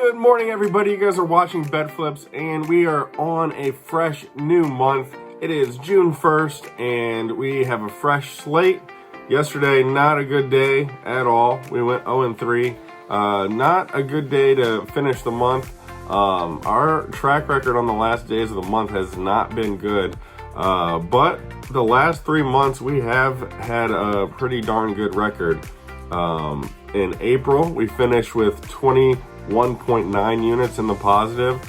Good morning, everybody. You guys are watching BetFlipZ, and we are on a fresh new month. It is June 1st, and we have a fresh slate. Yesterday, not a good day at all. We went 0-3. Not a good day to finish the month. Our track record on the last days of the month has not been good. But the last 3 months, we have had a pretty darn good record. In April, we finished with 21.9 units in the positive.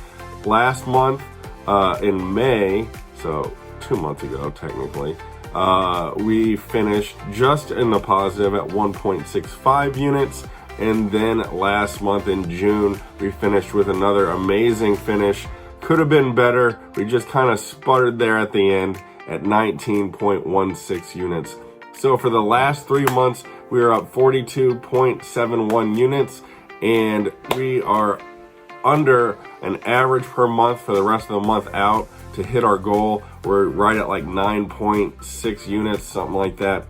Last month, in May, so 2 months ago technically, we finished just in the positive at 1.65 units. And then last month in June, we finished with another amazing finish. Could have been better. We just kind of sputtered there at the end at 19.16 units. So for the last 3 months, we are up 42.71 units, and we are under an average per month for the rest of the month out to hit our goal. We're right at like 9.6 units, something like that,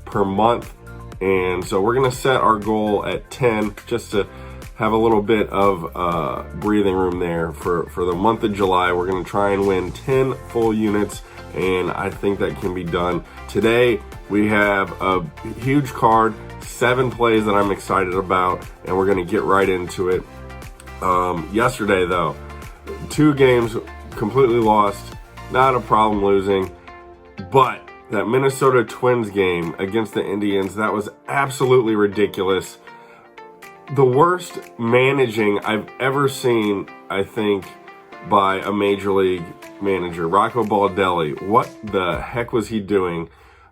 per month. And so we're going to set our goal at 10 just to have a little bit of breathing room there for the month of July. We're going to try and win 10 full units, and I think that can be done. Today, we have a huge card, 7 plays that I'm excited about, and we're going to get right into it. Yesterday, though, 2 games completely lost. Not a problem losing, but that Minnesota Twins game against the Indians, that was absolutely ridiculous. The worst managing I've ever seen, I think, by a major league manager. Rocco Baldelli, what the heck was he doing?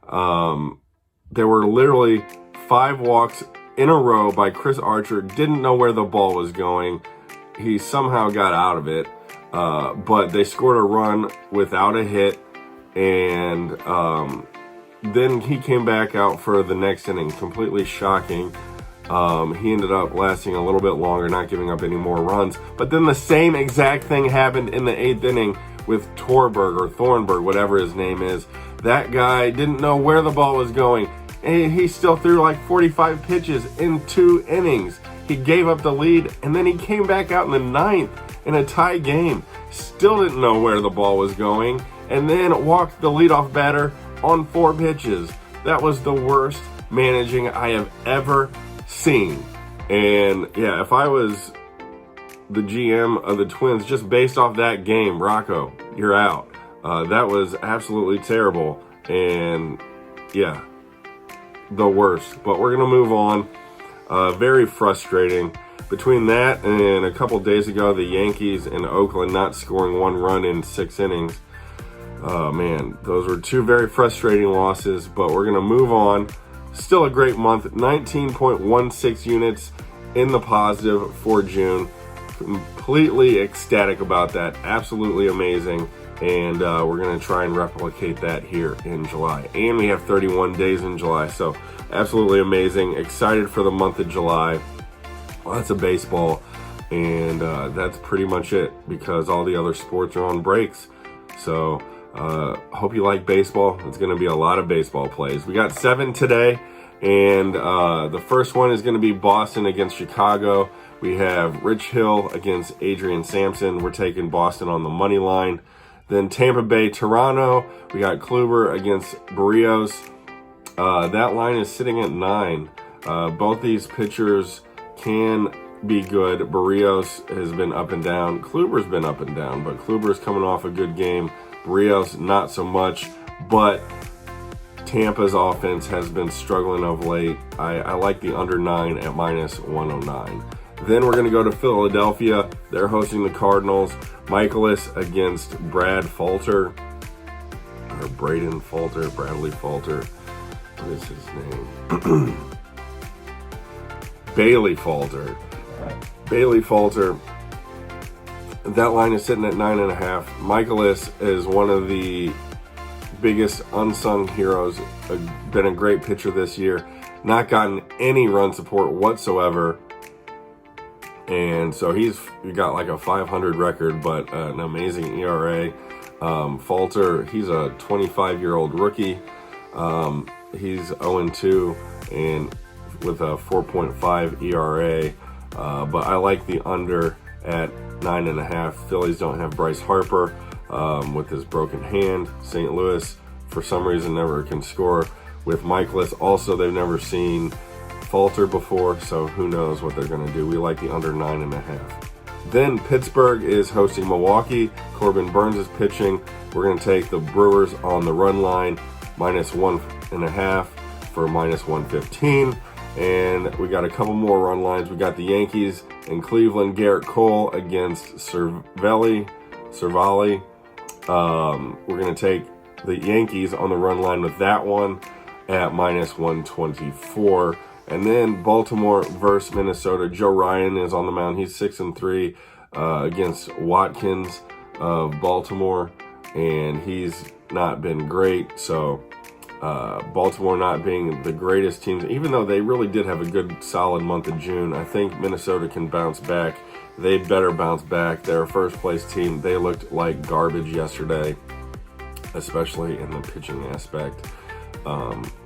There were literally 5 walks in a row by Chris Archer. Didn't know where the ball was going. He somehow got out of it, but they scored a run without a hit, and then he came back out for the next inning. Completely shocking. He ended up lasting a little bit longer, not giving up any more runs. But then the same exact thing happened in the 8th inning with Torberg or Thornburg, whatever his name is. That guy didn't know where the ball was going, and he still threw like 45 pitches in 2 innings. He gave up the lead, and then he came back out in the 9th in a tie game. Still didn't know where the ball was going, and then walked the leadoff batter on 4 pitches. That was the worst managing I have ever seen. And yeah, if I was the GM of the Twins, just based off that game, Rocco, you're out. That was absolutely terrible, and yeah, the worst. But we're gonna move on. Very frustrating. Between that and a couple days ago, the Yankees and Oakland not scoring 1 run in 6 innings. Man, those were 2 very frustrating losses, but we're gonna move on. Still a great month, 19.16 units in the positive for June. Completely ecstatic about that. Absolutely amazing. And we're going to try and replicate that here in July. And we have 31 days in July, so absolutely amazing. Excited for the month of July. Lots of baseball. And that's pretty much it, because all the other sports are on breaks. So hope you like baseball. It's going to be a lot of baseball plays. We got 7 today, and the first one is going to be Boston against Chicago. We have Rich Hill against Adrian Sampson. We're taking Boston on the money line. Then Tampa Bay, Toronto. We got Kluber against Barrios. That line is sitting at 9. Both these pitchers can be good. Barrios has been up and down. Kluber's been up and down, but Kluber's coming off a good game. Barrios, not so much, but Tampa's offense has been struggling of late. I like the under 9 at -109. Then we're going to go to Philadelphia. They're hosting the Cardinals. Michaelis against Brad Falter. Or Braden Falter, Bradley Falter. What is his name? Bailey Falter. Bailey Falter. That line is sitting at 9.5. Michaelis is one of the biggest unsung heroes. Been a great pitcher this year. Not gotten any run support whatsoever. And so he's got like a 500 record, but an amazing ERA. Falter, he's a 25-year-old rookie. He's 0-2 and with a 4.5 ERA. but I like the under at 9.5. Phillies don't have Bryce Harper with his broken hand. St. Louis, for some reason, never can score with Michaelis. Also, they've never seen Falter before, so who knows what they're going to do. We like the under 9.5. Then Pittsburgh is hosting Milwaukee. Corbin Burns is pitching. We're going to take the Brewers on the run line, -1.5 for -115. And we got a couple more run lines. We got the Yankees in Cleveland. Garrett Cole against Cervelli. We're going to take the Yankees on the run line with that one at -124. And then Baltimore versus Minnesota. Joe Ryan is on the mound. He's 6-3 against Watkins of Baltimore, and he's not been great. So Baltimore not being the greatest team, even though they really did have a good solid month of June, I think Minnesota can bounce back. They better bounce back. They're a first place team. They looked like garbage yesterday, especially in the pitching aspect.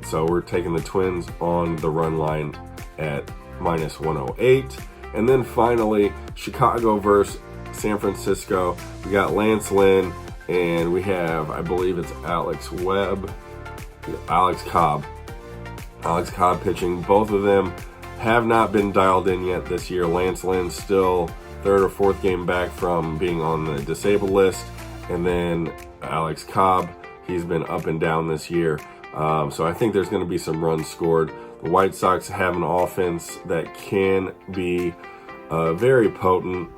So we're taking the Twins on the run line at -108. And then finally, Chicago versus San Francisco. We got Lance Lynn, and we have, I believe it's Alex Cobb pitching. Both of them have not been dialed in yet this year. Lance Lynn still third or fourth game back from being on the disabled list. And then Alex Cobb, he's been up and down this year. So I think there's going to be some runs scored. The White Sox have an offense that can be very potent.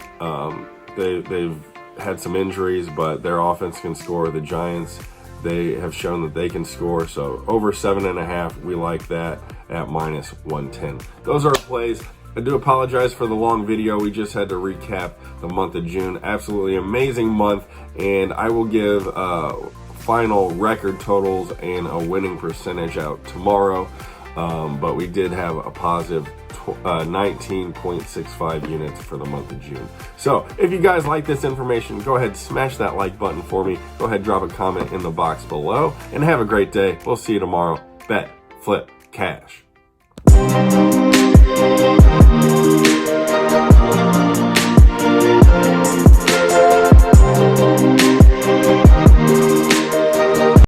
They've had some injuries, but their offense can score. The Giants, they have shown that they can score. So over 7.5, we like that at -110. Those are our plays. I do apologize for the long video. We just had to recap the month of June. Absolutely amazing month, and I will give final record totals and a winning percentage out tomorrow, but we did have a positive 19.65 units for the month of June. So if you guys like this information, go ahead, smash that like button for me. Go ahead, drop a comment in the box below, and have a great day. We'll see you tomorrow. Bet, flip, cash.